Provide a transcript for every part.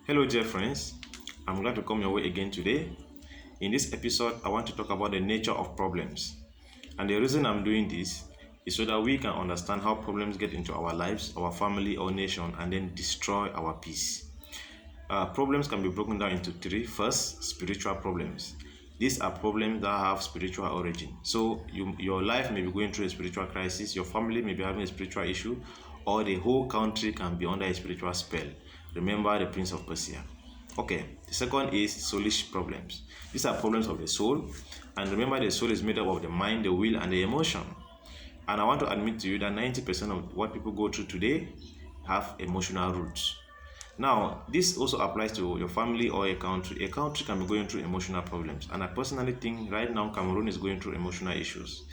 Hello, dear friends. I'm glad to come your way again today. In this episode, I want to talk about the nature of problems. And the reason I'm doing this is so that we can understand how problems get into our lives, our family, our nation, and then destroy our peace. Problems can be broken down into three. First, spiritual problems. These are problems that have spiritual origin. So your life may be going through a spiritual crisis, your family may be having a spiritual issue, or the whole country can be under a spiritual spell. Remember the Prince of Persia. Okay, the second is soulish problems. These are problems of the soul, and remember the soul is made up of the mind, the will, and the emotion. And I want to admit to you that 90% of what people go through today have emotional roots. Now, this also applies to your family or a country. A country can be going through emotional problems. And I personally think right now Cameroon is going through emotional issues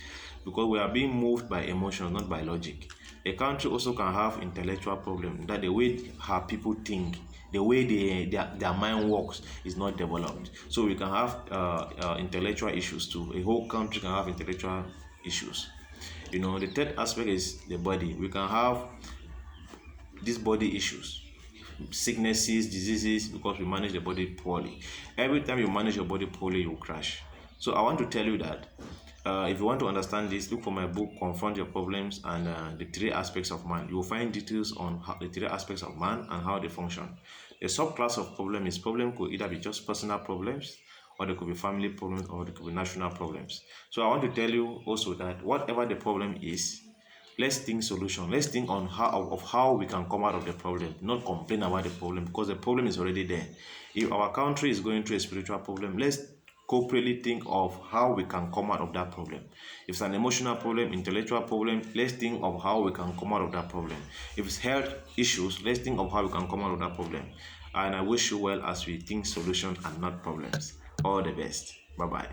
because we are being moved by emotions, not by logic. A country also can have intellectual problems, that the way how people think, the way their mind works is not developed. So we can have intellectual issues too. A whole country can have intellectual issues. The third aspect is the body. We can have these body issues, sicknesses, diseases, because we manage the body poorly. Every time you manage your body poorly, you crash. So I want to tell you that if you want to understand this, look for my book, Confront Your Problems and the Three Aspects of Man. You will find details on the three aspects of man and how they function. The subclass of problem is problem could either be just personal problems, or there could be family problems, or there could be national problems. So I want to tell you also that whatever the problem is, let's think solution. Let's think on how we can come out of the problem, not complain about the problem, because the problem is already there. If our country is going through a spiritual problem, let's corporately think of how we can come out of that problem. If it's an emotional problem, intellectual problem, let's think of how we can come out of that problem. If it's health issues, let's think of how we can come out of that problem. And I wish you well as we think solutions and not problems. All the best. Bye-bye.